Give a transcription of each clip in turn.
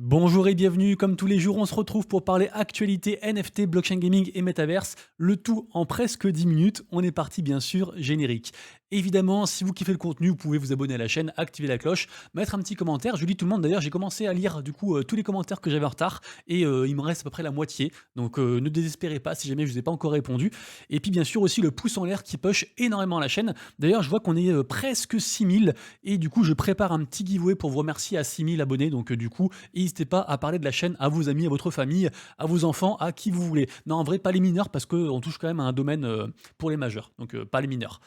Bonjour et bienvenue, comme tous les jours on se retrouve pour parler actualité NFT, blockchain gaming et metaverse, le tout en presque 10 minutes. On est parti bien sûr, générique. Évidemment, si vous kiffez le contenu, vous pouvez vous abonner à la chaîne, activer la cloche, mettre un petit commentaire. Je lis tout le monde d'ailleurs, j'ai commencé à lire du coup tous les commentaires que j'avais en retard et il me reste à peu près la moitié. Donc ne désespérez pas si jamais je vous ai pas encore répondu. Et puis bien sûr aussi le pouce en l'air qui push énormément la chaîne. D'ailleurs je vois qu'on est presque 6000 et du coup je prépare un petit giveaway pour vous remercier à 6000 abonnés. Donc du coup n'hésitez pas à parler de la chaîne à vos amis, à votre famille, à vos enfants, à qui vous voulez. Non, en vrai, pas les mineurs, parce qu'on touche quand même à un domaine pour les majeurs, donc pas les mineurs.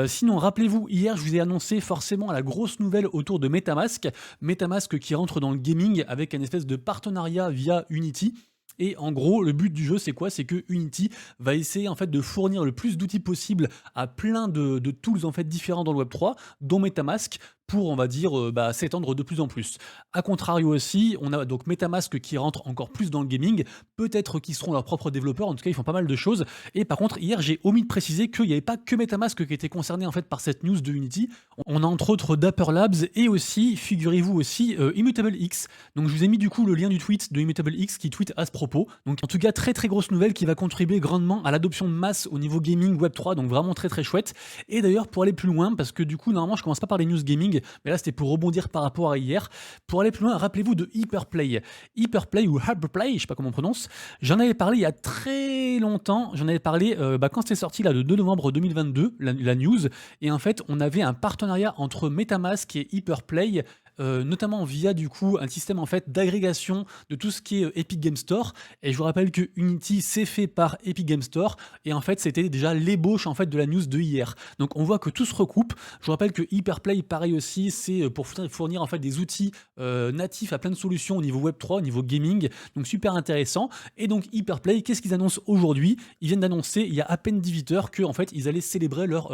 Sinon, rappelez-vous, hier, je vous ai annoncé forcément la grosse nouvelle autour de MetaMask. MetaMask qui rentre dans le gaming avec un espèce de partenariat via Unity. Et en gros, le but du jeu, c'est quoi? C'est que Unity va essayer en fait de fournir le plus d'outils possible à plein de tools en fait différents dans le Web3, dont MetaMask, pour, on va dire, s'étendre de plus en plus. A contrario aussi, on a donc MetaMask qui rentre encore plus dans le gaming, peut-être qu'ils seront leurs propres développeurs, en tout cas ils font pas mal de choses. Et par contre, hier j'ai omis de préciser qu'il n'y avait pas que MetaMask qui était concerné en fait par cette news de Unity. On a entre autres Dapper Labs et aussi, figurez-vous aussi, Immutable X. Donc je vous ai mis du coup le lien du tweet de Immutable X qui tweet à ce propos. Donc en tout cas, très très grosse nouvelle qui va contribuer grandement à l'adoption de masse au niveau gaming Web3, donc vraiment très très chouette. Et d'ailleurs, pour aller plus loin, parce que du coup, normalement, je commence pas par les news gaming, mais là, c'était pour rebondir par rapport à hier. Pour aller plus loin, rappelez-vous de Hyperplay. Hyperplay ou Hyperplay, je sais pas comment on prononce. J'en avais parlé il y a très longtemps. J'en avais parlé quand c'était sorti là, le 2 novembre 2022, la news. Et en fait, on avait un partenariat entre MetaMask et Hyperplay. Notamment via du coup un système en fait d'agrégation de tout ce qui est Epic Game Store. Et je vous rappelle que Unity c'est fait par Epic Game Store et en fait c'était déjà l'ébauche en fait de la news de hier. Donc on voit que tout se recoupe. Je vous rappelle que Hyperplay pareil aussi c'est pour fournir en fait des outils natifs à plein de solutions au niveau Web3, au niveau gaming. Donc super intéressant. Et donc Hyperplay, qu'est-ce qu'ils annoncent aujourd'hui? Ils viennent d'annoncer il y a à peine 18 heures que en fait ils allaient célébrer leur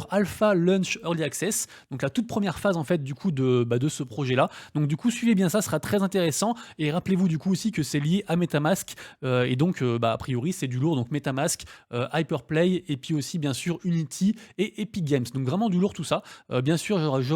Alpha Launch Early Access. Donc la toute première phase en fait du coup de ce projet-là. Donc du coup, suivez bien ça, ce sera très intéressant. Et rappelez-vous du coup aussi que c'est lié à MetaMask. Et donc, a priori, c'est du lourd. Donc MetaMask, Hyperplay, et puis aussi, bien sûr, Unity et Epic Games. Donc vraiment du lourd tout ça. Bien sûr, je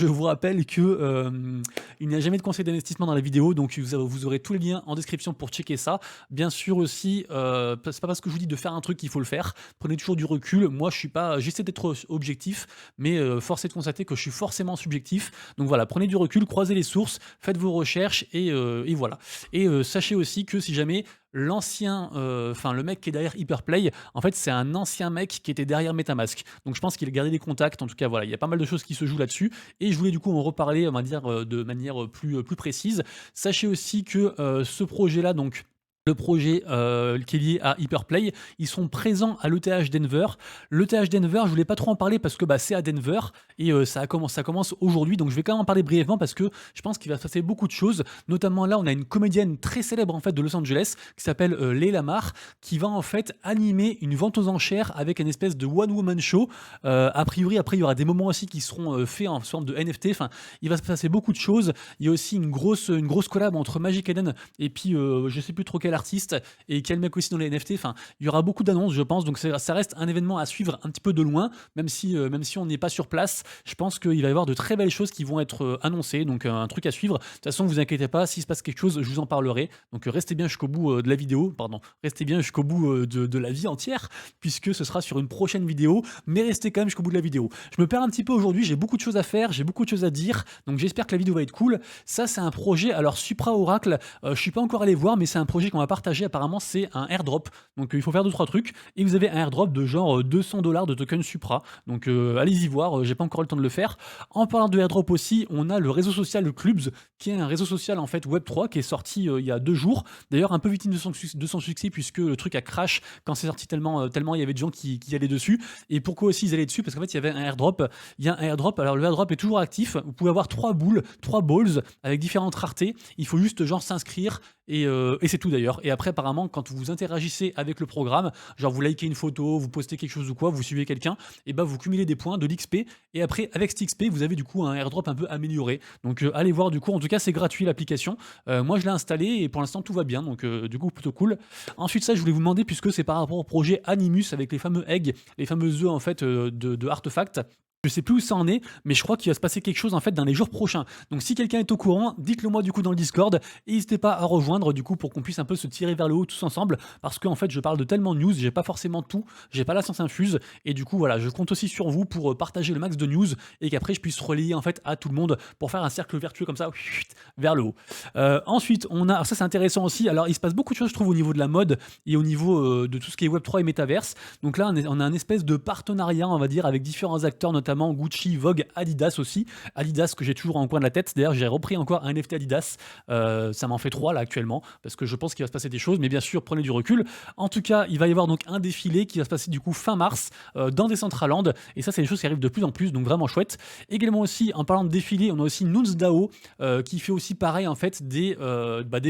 vous rappelle que il n'y a jamais de conseil d'investissement dans la vidéo. Donc vous aurez tous les liens en description pour checker ça. Bien sûr aussi, c'est pas parce que je vous dis de faire un truc qu'il faut le faire. Prenez toujours du recul. Moi, j'essaie d'être objectif, mais force est de constater que je suis forcément subjectif. Donc voilà, prenez du recul, croisez les sources, faites vos recherches et voilà. Et sachez aussi que si jamais le mec qui est derrière Hyperplay, en fait c'est un ancien mec qui était derrière MetaMask. Donc je pense qu'il a gardé des contacts, en tout cas voilà, il y a pas mal de choses qui se jouent là-dessus. Et je voulais du coup en reparler, on va dire, de manière plus précise. Sachez aussi que ce projet-là, donc le projet qui est lié à Hyperplay, ils sont présents à l'ETH Denver. L'ETH Denver, je voulais pas trop en parler parce que c'est à Denver et ça commence aujourd'hui, donc je vais quand même en parler brièvement parce que je pense qu'il va se passer beaucoup de choses. Notamment là, on a une comédienne très célèbre en fait de Los Angeles qui s'appelle Leila Mar, qui va en fait animer une vente aux enchères avec une espèce de one-woman show. A priori, après il y aura des moments aussi qui seront faits en forme de NFT. Enfin, il va se passer beaucoup de choses. Il y a aussi une grosse collab entre Magic Eden et puis je sais plus trop quel artiste et quel mec aussi dans les NFT. Enfin, il y aura beaucoup d'annonces, je pense. Donc ça reste un événement à suivre un petit peu de loin, même si on n'est pas sur place. Je pense qu'il va y avoir de très belles choses qui vont être annoncées. Donc un truc à suivre. De toute façon, vous inquiétez pas, s'il se passe quelque chose, je vous en parlerai. Donc restez bien jusqu'au bout de la vidéo. Pardon, restez bien jusqu'au bout de la vie entière, puisque ce sera sur une prochaine vidéo. Mais restez quand même jusqu'au bout de la vidéo. Je me perds un petit peu aujourd'hui. J'ai beaucoup de choses à faire, j'ai beaucoup de choses à dire. Donc j'espère que la vidéo va être cool. Ça, c'est un projet. Alors Supra Oracle, je suis pas encore allé voir, mais c'est un projet qu'on va partager. Apparemment, c'est un airdrop. Donc il faut faire 2-3 trucs. Et vous avez un airdrop de genre $200 de token Supra. Donc allez-y voir. J'ai pas encore eu le temps de le faire. En parlant de airdrop aussi, on a le réseau social Clubs, qui est un réseau social en fait Web3 qui est sorti il y a 2 jours. D'ailleurs, un peu victime de son succès puisque le truc a crash quand c'est sorti tellement il y avait de gens qui allaient dessus. Et pourquoi aussi ils allaient dessus? Parce qu'en fait, il y avait un airdrop. Il y a un airdrop. Alors le airdrop est toujours actif. Vous pouvez avoir 3 boules, 3 balls avec différentes raretés. Il faut juste genre s'inscrire. Et c'est tout d'ailleurs. Et après, apparemment, quand vous interagissez avec le programme, genre vous likez une photo, vous postez quelque chose ou quoi, vous suivez quelqu'un, et ben vous cumulez des points, de l'XP. Et après, avec cet XP, vous avez du coup un airdrop un peu amélioré. Donc allez voir du coup. En tout cas, c'est gratuit l'application. Moi, je l'ai installé et pour l'instant, tout va bien. Donc du coup, plutôt cool. Ensuite, ça, je voulais vous demander, puisque c'est par rapport au projet Animus avec les fameux eggs, les fameux œufs en fait de Artefact. Je sais plus où ça en est, mais je crois qu'il va se passer quelque chose en fait dans les jours prochains. Donc si quelqu'un est au courant, dites-le moi du coup dans le Discord et n'hésitez pas à rejoindre du coup pour qu'on puisse un peu se tirer vers le haut tous ensemble parce qu'en fait je parle de tellement de news, j'ai pas forcément tout, j'ai pas la science infuse et du coup voilà, je compte aussi sur vous pour partager le max de news et qu'après je puisse relayer en fait à tout le monde pour faire un cercle vertueux comme ça vers le haut. Ensuite, on a alors ça c'est intéressant aussi. Alors il se passe beaucoup de choses je trouve au niveau de la mode et au niveau de tout ce qui est Web3 et métaverse. Donc là on a un espèce de partenariat, on va dire, avec différents acteurs, notamment Gucci, Vogue, Adidas aussi. Adidas que j'ai toujours en coin de la tête. D'ailleurs, j'ai repris encore un NFT Adidas. Ça m'en fait 3 là actuellement parce que je pense qu'il va se passer des choses. Mais bien sûr, prenez du recul. En tout cas, il va y avoir donc un défilé qui va se passer du coup fin mars dans Decentraland. Et ça, c'est des choses qui arrivent de plus en plus, donc vraiment chouette. Également aussi, en parlant de défilé, on a aussi Nunsdao qui fait aussi pareil en fait des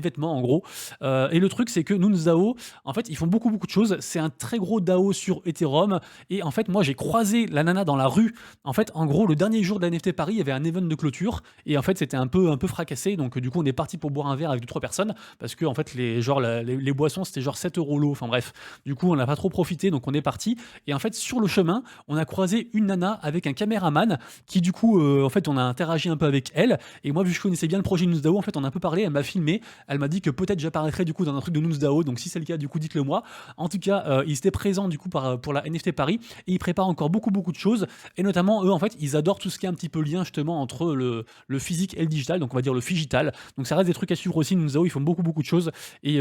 vêtements en gros. Et le truc, c'est que Nunsdao, en fait, ils font beaucoup de choses. C'est un très gros DAO sur Ethereum. Et en fait, moi, j'ai croisé la nana dans la rue. En fait, en gros, le dernier jour de la NFT Paris, il y avait un event de clôture et en fait, c'était un peu fracassé. Donc, du coup, on est parti pour boire un verre avec 2-3 personnes parce que en fait, les boissons, c'était genre 7 euros l'eau. Enfin bref, du coup, on n'a pas trop profité, donc on est parti. Et en fait, sur le chemin, on a croisé une nana avec un caméraman qui, du coup, en fait, on a interagi un peu avec elle. Et moi, vu que je connaissais bien le projet Nunsdao, en fait, on a un peu parlé. Elle m'a filmé. Elle m'a dit que peut-être j'apparaîtrais du coup dans un truc de Nunsdao. Donc, si c'est le cas, du coup, dites-le moi. En tout cas, ils étaient présents du coup pour la NFT Paris et ils préparent encore beaucoup de choses. Et notamment, eux, en fait, ils adorent tout ce qui est un petit peu lien justement entre le physique et le digital, donc on va dire le figital. Donc ça reste des trucs à suivre aussi. Nunsdao, ils font beaucoup de choses. Et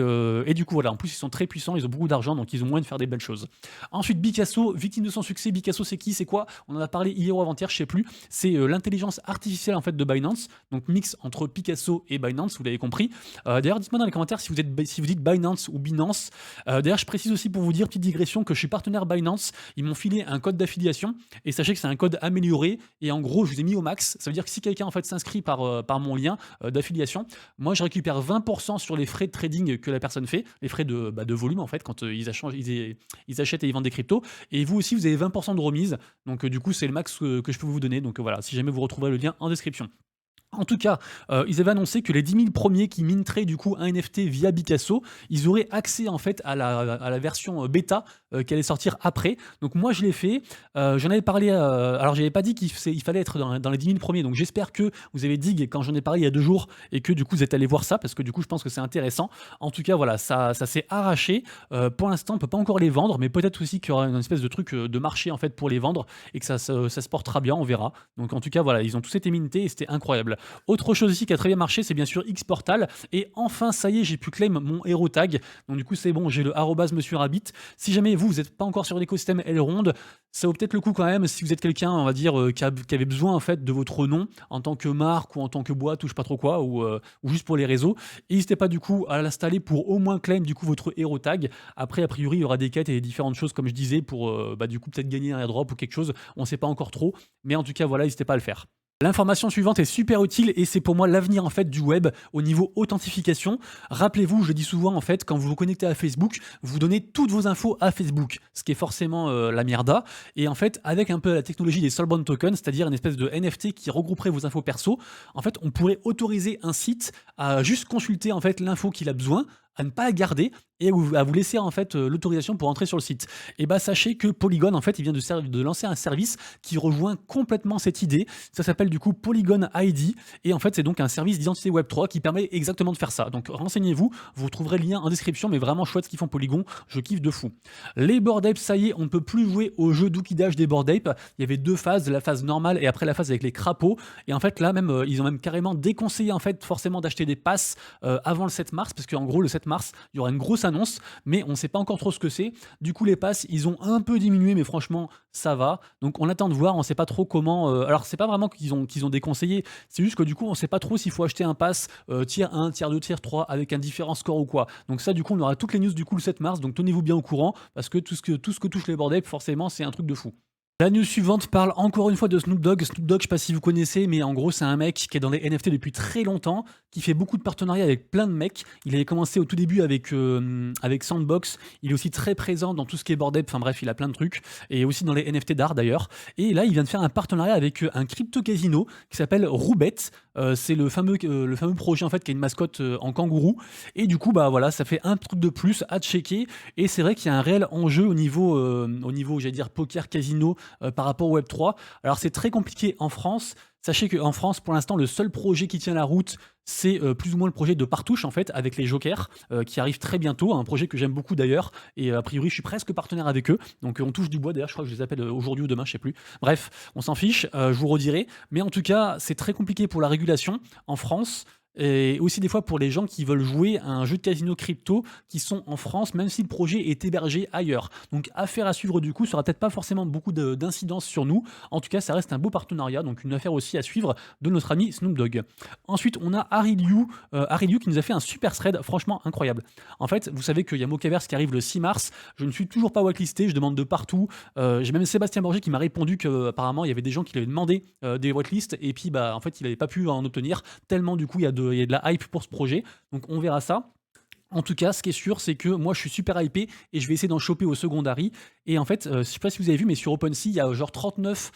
du coup, voilà, en plus, ils sont très puissants, ils ont beaucoup d'argent, donc ils ont moyen de faire des belles choses. Ensuite, Picasso, victime de son succès. Picasso, c'est qui? C'est quoi? On en a parlé hier ou avant-hier, je sais plus. C'est l'intelligence artificielle en fait de Binance, donc mix entre Picasso et Binance, vous l'avez compris. D'ailleurs, dites-moi dans les commentaires si vous dites Binance ou Binance. D'ailleurs, je précise aussi pour vous dire, petite digression, que je suis partenaire Binance. Ils m'ont filé un code d'affiliation et sachez que c'est un code amélioré et en gros, je vous ai mis au max. Ça veut dire que si quelqu'un en fait s'inscrit par mon lien d'affiliation, moi je récupère 20% sur les frais de trading que la personne fait, les frais de volume en fait quand ils achètent et ils vendent des cryptos. Et vous aussi, vous avez 20% de remise. Donc du coup, c'est le max que je peux vous donner. Donc voilà, si jamais vous retrouverez le lien en description. En tout cas, ils avaient annoncé que les 10 000 premiers qui minteraient du coup un NFT via Picasso, ils auraient accès en fait à la version bêta qui allait sortir après. Donc moi je l'ai fait, j'en avais parlé, alors j'avais pas dit qu'il fallait être dans les 10 000 premiers, donc j'espère que vous avez dig quand j'en ai parlé il y a 2 jours et que du coup vous êtes allé voir ça parce que du coup je pense que c'est intéressant. En tout cas voilà, ça s'est arraché. Pour l'instant on peut pas encore les vendre, mais peut-être aussi qu'il y aura une espèce de truc de marché en fait pour les vendre et que ça se portera bien, on verra. Donc en tout cas voilà, ils ont tous été mintés et c'était incroyable. Autre chose aussi qui a très bien marché, c'est bien sûr Xportal. Et enfin, ça y est, j'ai pu claim mon hero tag. Donc du coup, c'est bon, j'ai le @Monsieur Rabbit. Si jamais vous n'êtes pas encore sur l'écosystème Elrond, ça vaut peut-être le coup quand même, si vous êtes quelqu'un, on va dire, qui avait besoin en fait de votre nom en tant que marque ou en tant que boîte ou je sais pas trop quoi, ou juste pour les réseaux. N'hésitez pas du coup à l'installer pour au moins claim du coup votre hero tag. Après, a priori, il y aura des quêtes et différentes choses, comme je disais, pour du coup peut-être gagner un airdrop ou quelque chose. On ne sait pas encore trop, mais en tout cas, voilà, n'hésitez pas à le faire. L'information suivante est super utile et c'est pour moi l'avenir en fait du web au niveau authentification. Rappelez-vous, je le dis souvent en fait, quand vous vous connectez à Facebook, vous donnez toutes vos infos à Facebook, ce qui est forcément la mierda. Et en fait, avec un peu la technologie des soulbound tokens, c'est-à-dire une espèce de NFT qui regrouperait vos infos perso, en fait, on pourrait autoriser un site à juste consulter en fait l'info qu'il a besoin, à ne pas la garder et à vous laisser en fait l'autorisation pour entrer sur le site. Et bah sachez que Polygon en fait il vient de lancer un service qui rejoint complètement cette idée. Ça s'appelle du coup Polygon ID et en fait c'est donc un service d'identité Web3 qui permet exactement de faire ça. Donc renseignez-vous, vous trouverez le lien en description, mais vraiment chouette ce qu'ils font Polygon, je kiffe de fou. Les Bored Apes, ça y est, on ne peut plus jouer au jeu d'oukidage des Bored Apes. Il y avait 2 phases, la phase normale et après la phase avec les crapauds. Et en fait là même ils ont même carrément déconseillé en fait forcément d'acheter des passes avant le 7 mars parce qu'en gros le 7 mars il y aura une grosse annonce, mais on ne sait pas encore trop ce que c'est. Du coup, les passes, ils ont un peu diminué, mais franchement, ça va. Donc, on attend de voir. On ne sait pas trop comment. Alors, c'est pas vraiment qu'ils ont déconseillé. C'est juste que du coup, on ne sait pas trop s'il faut acheter un pass tier 1, tier 2, tier 3 avec un différent score ou quoi. Donc, ça, du coup, on aura toutes les news du coup le 7 mars. Donc, tenez-vous bien au courant parce que tout ce que touche les Bored Apes, forcément, c'est un truc de fou. La news suivante parle encore une fois de Snoop Dogg. Snoop Dogg, je sais pas si vous connaissez, mais en gros, c'est un mec qui est dans les NFT depuis très longtemps, qui fait beaucoup de partenariats avec plein de mecs. Il avait commencé au tout début avec Sandbox. Il est aussi très présent dans tout ce qui est Bored Ape. Enfin bref, il a plein de trucs. Et aussi dans les NFT d'art d'ailleurs. Et là, il vient de faire un partenariat avec un crypto casino qui s'appelle Roubet. C'est le fameux projet en fait qui a une mascotte en kangourou. Et du coup, bah voilà, ça fait un truc de plus à checker. Et c'est vrai qu'il y a un réel enjeu au niveau j'allais dire poker casino par rapport au Web3. Alors c'est très compliqué en France. Sachez qu'en France, pour l'instant, le seul projet qui tient la route, c'est plus ou moins le projet de Partouche, en fait, avec les Jokers, qui arrive très bientôt, un projet que j'aime beaucoup d'ailleurs, et a priori, je suis presque partenaire avec eux, donc on touche du bois, d'ailleurs, je crois que je les appelle aujourd'hui ou demain, je sais plus. Bref, on s'en fiche, je vous redirai, mais en tout cas, c'est très compliqué pour la régulation en France, et aussi des fois pour les gens qui veulent jouer à un jeu de casino crypto qui sont en France, même si le projet est hébergé ailleurs. Donc affaire à suivre du coup, ça aura peut-être pas forcément beaucoup d'incidence sur nous. En tout cas, ça reste un beau partenariat, donc une affaire aussi à suivre de notre ami Snoop Dogg. Ensuite, on a Harry Liu qui nous a fait un super thread, franchement incroyable. En fait, vous savez qu'il y a Mokaverse qui arrive le 6 mars. Je ne suis toujours pas whitelisté, je demande de partout. J'ai même Sébastien Borgé qui m'a répondu qu'apparemment il y avait des gens qui lui avaient demandé des whitelists et puis bah en fait il n'avait pas pu en obtenir tellement du coup il y a de la hype pour ce projet. Donc on verra ça. En tout cas, ce qui est sûr, c'est que moi, je suis super hypé et je vais essayer d'en choper au secondary. Et en fait, je sais pas si vous avez vu, mais sur OpenSea, il y a genre 39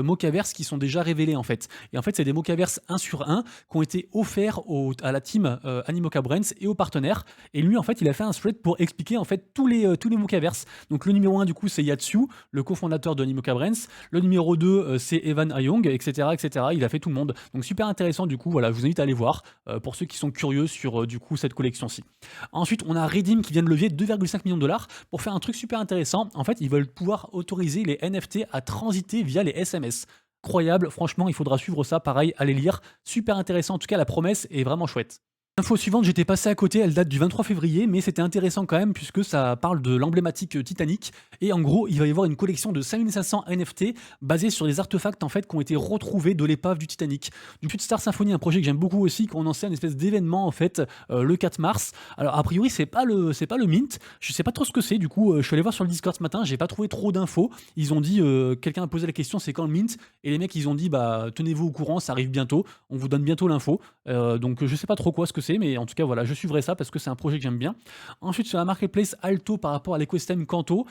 mocaverses qui sont déjà révélés en fait. Et en fait, c'est des mocaverses 1 sur 1 qui ont été offerts à la team Animoca Brands et aux partenaires. Et lui, en fait, il a fait un thread pour expliquer en fait tous les mocaverses. Donc le numéro 1, du coup, c'est Yatsu, le cofondateur de Animoca Brands. Le numéro 2, c'est Evan Ayong, etc., etc. Il a fait tout le monde. Donc super intéressant, du coup, voilà, je vous invite à aller voir pour ceux qui sont curieux sur du coup cette collection-ci. Ensuite, on a Redeem qui vient de lever 2,5 millions de dollars pour faire un truc super intéressant. En fait, ils veulent pouvoir autoriser les NFT à transiter via les SMS. Incroyable, franchement, il faudra suivre ça, pareil, allez lire. Super intéressant, en tout cas, la promesse est vraiment chouette. Info suivante, j'étais passé à côté, elle date du 23 février, mais c'était intéressant quand même puisque ça parle de l'emblématique Titanic. Et en gros, il va y avoir une collection de 5500 NFT basée sur des artefacts en fait qui ont été retrouvés de l'épave du Titanic. Du Put Star Symphony, un projet que j'aime beaucoup aussi, qu'on lancé un espèce d'événement en fait le 4 mars. Alors a priori, c'est pas le mint. Je sais pas trop ce que c'est. Du coup, je suis allé voir sur le Discord ce matin, j'ai pas trouvé trop d'infos. Ils ont dit, quelqu'un a posé la question, c'est quand le mint? Et les mecs, ils ont dit, bah tenez-vous au courant, ça arrive bientôt. On vous donne bientôt l'info. Donc je sais pas trop quoi ce que c'est, mais en tout cas voilà, je suivrai ça parce que c'est un projet que j'aime bien. Ensuite sur la marketplace Alto par rapport à l'écosystème Kanto,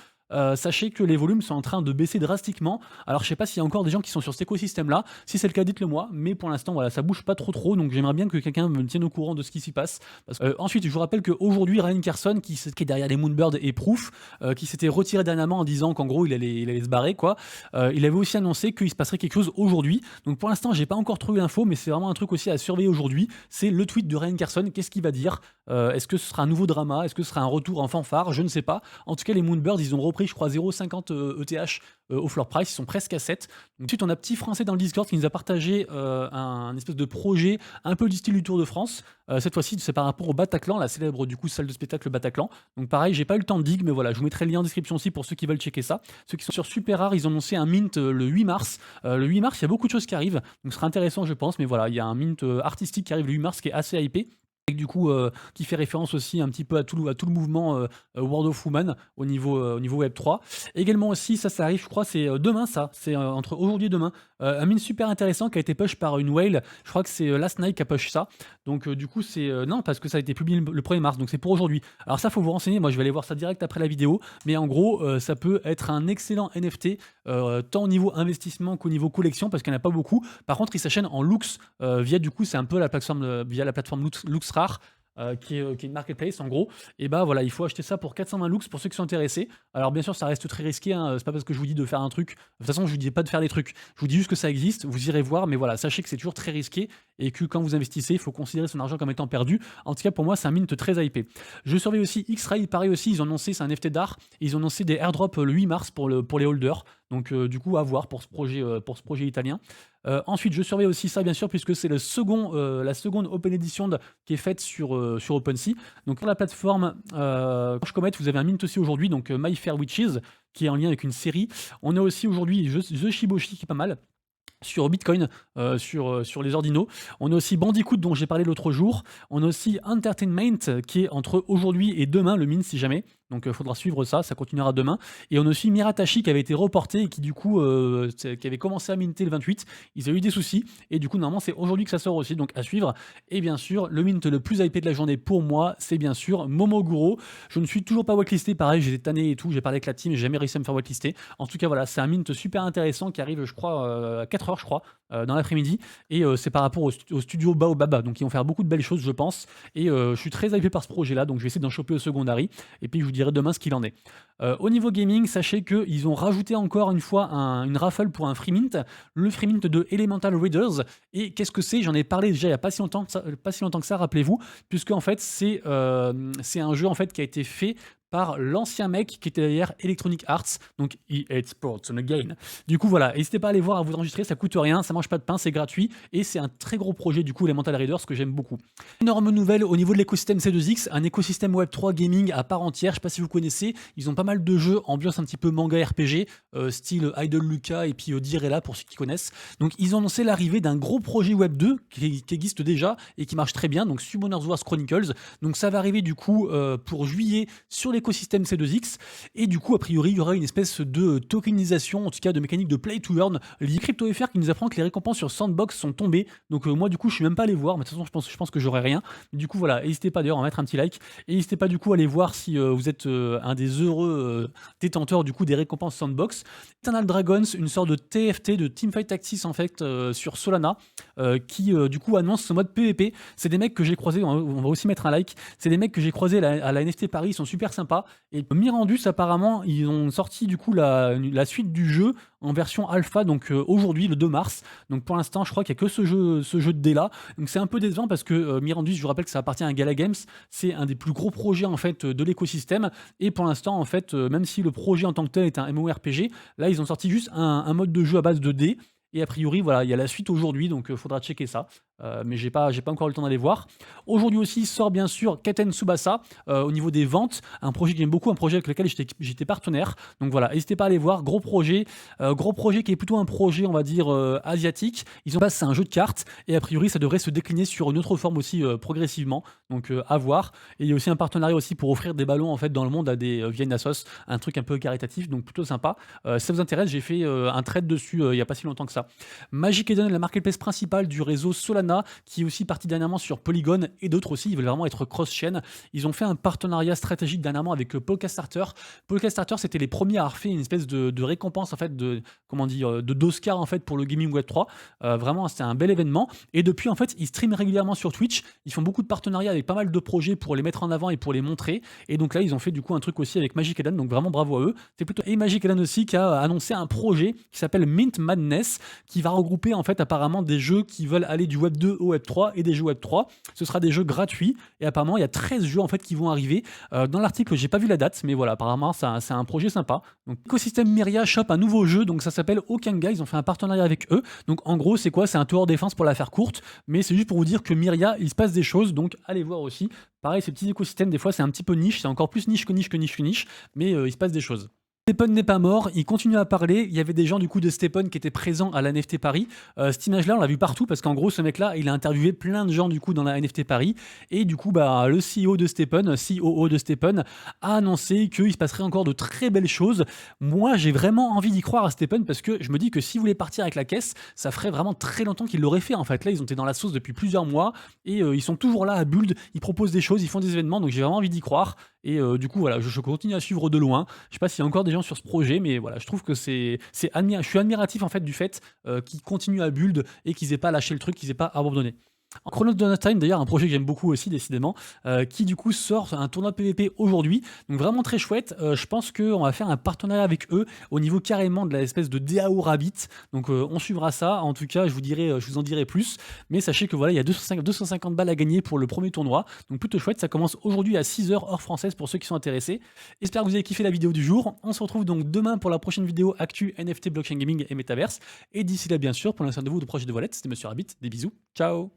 sachez que les volumes sont en train de baisser drastiquement. Alors je sais pas s'il y a encore des gens qui sont sur cet écosystème là. Si c'est le cas, dites-le moi. Mais pour l'instant voilà, ça bouge pas trop. Donc j'aimerais bien que quelqu'un me tienne au courant de ce qui s'y passe. Ensuite je vous rappelle qu'aujourd'hui Ryan Carson qui est derrière les Moonbird et Proof, qui s'était retiré dernièrement en disant qu'en gros il allait se barrer quoi. Il avait aussi annoncé qu'il se passerait quelque chose aujourd'hui. Donc pour l'instant j'ai pas encore trouvé l'info, mais c'est vraiment un truc aussi à surveiller aujourd'hui. C'est le tweet de Ryan Carson. Qu'est-ce qu'il va dire? Est-ce que ce sera un nouveau drama? Est-ce que ce sera un retour en fanfare? Je ne sais pas. En tout cas les Moonbirds ils ont repris je crois 0,50 ETH au floor price, ils sont presque à 7. Donc, ensuite on a Petit Français dans le Discord qui nous a partagé un espèce de projet un peu du style du Tour de France. Cette fois-ci c'est par rapport au Bataclan, la célèbre du coup salle de spectacle Bataclan. Donc pareil, j'ai pas eu le temps de dig, mais voilà, je vous mettrai le lien en description aussi pour ceux qui veulent checker ça. Ceux qui sont sur Super Rare, ils ont annoncé un mint le 8 mars. Le 8 mars il y a beaucoup de choses qui arrivent, donc ce sera intéressant je pense, mais voilà, il y a un mint artistique qui arrive le 8 mars qui est assez hypé. Et du coup, qui fait référence aussi un petit peu à tout le mouvement World of Woman au niveau Web3. Également aussi, ça arrive, je crois, c'est demain ça, c'est entre aujourd'hui et demain. Un mine super intéressant qui a été push par une whale, je crois que c'est Last Night qui a push ça. Donc du coup, c'est... non, parce que ça a été publié le 1er mars, donc c'est pour aujourd'hui. Alors ça, faut vous renseigner, moi je vais aller voir ça direct après la vidéo. Mais en gros, ça peut être un excellent NFT, tant au niveau investissement qu'au niveau collection, parce qu'il n'y en a pas beaucoup. Par contre, il s'achète en Lux, via du coup, c'est un peu la plateforme, via la plateforme Lux Rare. Qui est une marketplace en gros, et bah voilà, il faut acheter ça pour 420 looks pour ceux qui sont intéressés. Alors bien sûr ça reste très risqué, hein, c'est pas parce que je vous dis de faire un truc, de toute façon je vous dis pas de faire des trucs, je vous dis juste que ça existe, vous irez voir, mais voilà, sachez que c'est toujours très risqué et que quand vous investissez, il faut considérer son argent comme étant perdu. En tout cas pour moi c'est un mint très hypé. Je surveille aussi X-Ray, pareil aussi, ils ont annoncé, c'est un NFT d'art, ils ont annoncé des airdrops le 8 mars pour les holders, donc du coup à voir pour ce projet italien. Ensuite, je surveille aussi ça, bien sûr, puisque c'est la seconde Open Edition qui est faite sur OpenSea. Donc, pour la plateforme Crush Comet, vous avez un mint aussi aujourd'hui, donc My Fair Witches, qui est en lien avec une série. On a aussi aujourd'hui The Shiboshi, qui est pas mal. Sur Bitcoin, sur les ordinaux. On a aussi Bandicoot dont j'ai parlé l'autre jour. On a aussi Entertainment qui est entre aujourd'hui et demain, le mint si jamais. Donc il faudra suivre ça, ça continuera demain. Et on a aussi Miratashi qui avait été reporté et qui du coup qui avait commencé à minter le 28. Ils ont eu des soucis et du coup normalement c'est aujourd'hui que ça sort aussi, donc à suivre. Et bien sûr le mint le plus hypé de la journée pour moi c'est bien sûr Momoguro. Je ne suis toujours pas whitelisté, pareil j'ai tanné et tout, j'ai parlé avec la team, j'ai jamais réussi à me faire whitelister. En tout cas voilà, c'est un mint super intéressant qui arrive je crois à 4h je crois dans l'après-midi et c'est par rapport au studio Baobab, donc ils vont faire beaucoup de belles choses je pense et je suis très hypé par ce projet là, donc je vais essayer d'en choper au secondary et puis je vous dirai demain ce qu'il en est. Au niveau gaming, sachez qu'ils ont rajouté encore une fois une raffle pour un free mint, le free mint de Elemental Readers. Et qu'est-ce que c'est? J'en ai parlé déjà il n'y a pas si longtemps que ça, rappelez-vous, puisque en fait c'est un jeu en fait qui a été fait par l'ancien mec qui était derrière Electronic Arts, donc EA Sports Again. Du coup voilà, n'hésitez pas à aller voir, à vous enregistrer, ça coûte rien, ça mange pas de pain, c'est gratuit, et c'est un très gros projet du coup Elemental Readers que j'aime beaucoup. Énorme nouvelle au niveau de l'écosystème C2X, un écosystème Web3 gaming à part entière, je sais pas si vous connaissez, ils ont pas mal de jeux, ambiance un petit peu manga RPG, style Idol Lucas et puis Dirella pour ceux qui connaissent. Donc ils ont annoncé l'arrivée d'un gros projet Web2 qui existe déjà et qui marche très bien, donc Summoners Wars Chronicles. Donc ça va arriver du coup pour juillet sur l'écosystème C2X, et du coup a priori il y aura une espèce de tokenisation, en tout cas de mécanique de play to earn. Lié CryptoFR qui nous apprend que les récompenses sur Sandbox sont tombées, donc moi du coup je suis même pas allé voir, mais de toute façon je pense que j'aurai rien. Du coup voilà, n'hésitez pas d'ailleurs à mettre un petit like, et n'hésitez pas du coup à aller voir si vous êtes un des heureux détenteurs du coup des récompenses Sandbox. Eternal Dragons, une sorte de TFT, de Teamfight Tactics en fait sur Solana, qui du coup annonce ce mode PVP. C'est des mecs que j'ai croisés, on va aussi mettre un like, c'est des mecs que j'ai croisés à la NFT Paris, ils sont super sympas. Et Mirandus apparemment ils ont sorti du coup la suite du jeu en version alpha, donc aujourd'hui le 2 mars. Donc pour l'instant je crois qu'il n'y a que ce jeu de dé là, donc c'est un peu décevant parce que Mirandus, je vous rappelle que ça appartient à Gala Games, c'est un des plus gros projets en fait de l'écosystème, et pour l'instant en fait même si le projet en tant que tel est un MMORPG, là ils ont sorti juste un mode de jeu à base de dés. Et a priori, voilà, il y a la suite aujourd'hui, donc faudra checker ça. Mais j'ai pas encore eu le temps d'aller voir. Aujourd'hui aussi sort bien sûr Katen Tsubasa au niveau des ventes, un projet que j'aime beaucoup, un projet avec lequel j'étais partenaire. Donc voilà, n'hésitez pas à aller voir, gros projet qui est plutôt un projet on va dire asiatique. Ils ont passé un jeu de cartes, et a priori ça devrait se décliner sur une autre forme aussi progressivement. Donc à voir. Et il y a aussi un partenariat aussi pour offrir des ballons en fait dans le monde à des vieilles Nassos, un truc un peu caritatif, donc plutôt sympa. Si ça vous intéresse, j'ai fait un trade dessus il y a pas si longtemps que ça. Magic Eden, la marketplace principale du réseau Solana, qui est aussi partie dernièrement sur Polygon, et d'autres aussi, ils veulent vraiment être cross-chain. Ils ont fait un partenariat stratégique dernièrement avec Polkastarter. Polkastarter, c'était les premiers à avoir fait une espèce de récompense en fait d'Oscar en fait pour le gaming Web 3. Vraiment, c'était un bel événement. Et depuis en fait, ils streament régulièrement sur Twitch. Ils font beaucoup de partenariats avec pas mal de projets pour les mettre en avant et pour les montrer. Et donc là, ils ont fait du coup un truc aussi avec Magic Eden. Donc vraiment bravo à eux. C'est plutôt et Magic Eden aussi qui a annoncé un projet qui s'appelle Mint Madness, qui va regrouper en fait apparemment des jeux qui veulent aller du Web 2 au Web 3 et des jeux Web 3. Ce sera des jeux gratuits, et apparemment il y a 13 jeux en fait qui vont arriver. Dans l'article, j'ai pas vu la date, mais voilà, apparemment c'est un projet sympa. Donc écosystème Myria shop un nouveau jeu, donc ça s'appelle Okanga, ils ont fait un partenariat avec eux. Donc en gros, c'est quoi? C'est un tower defense pour la faire courte, mais c'est juste pour vous dire que Myria, il se passe des choses, donc allez voir aussi. Pareil, ces petits écosystèmes, des fois c'est un petit peu niche, c'est encore plus niche que niche que niche que niche, mais il se passe des choses. Stephen n'est pas mort, il continue à parler. Il y avait des gens du coup de Stephen qui étaient présents à la NFT Paris. Cette image-là, on l'a vu partout parce qu'en gros, ce mec-là, il a interviewé plein de gens du coup dans la NFT Paris. Et du coup, le CEO de Stephen, COO de Stephen, a annoncé qu'il se passerait encore de très belles choses. Moi, j'ai vraiment envie d'y croire à Stephen parce que je me dis que s'il voulait partir avec la caisse, ça ferait vraiment très longtemps qu'il l'aurait fait. En fait, là, ils ont été dans la sauce depuis plusieurs mois et ils sont toujours là à Build. Ils proposent des choses, ils font des événements, donc j'ai vraiment envie d'y croire. Et du coup, voilà, je continue à suivre de loin. Je sais pas s'il y a encore des gens sur ce projet, mais voilà, je trouve que je suis admiratif en fait du fait qu'ils continuent à build et qu'ils aient pas lâché le truc, qu'ils aient pas abandonné. En Chronos Donut Time, d'ailleurs, un projet que j'aime beaucoup aussi, décidément, qui du coup sort un tournoi PVP aujourd'hui. Donc vraiment très chouette. Je pense qu'on va faire un partenariat avec eux au niveau carrément de l'espèce de DAO Rabbit. Donc on suivra ça. En tout cas, je vous en dirai plus. Mais sachez que voilà, il y a 250 balles à gagner pour le premier tournoi. Donc plutôt chouette. Ça commence aujourd'hui à 6h heure française pour ceux qui sont intéressés. J'espère que vous avez kiffé la vidéo du jour. On se retrouve donc demain pour la prochaine vidéo Actu NFT, Blockchain Gaming et Metaverse. Et d'ici là, bien sûr, pour l'instant de vous de projet de Wallet, c'était Monsieur Rabbit. Des bisous. Ciao.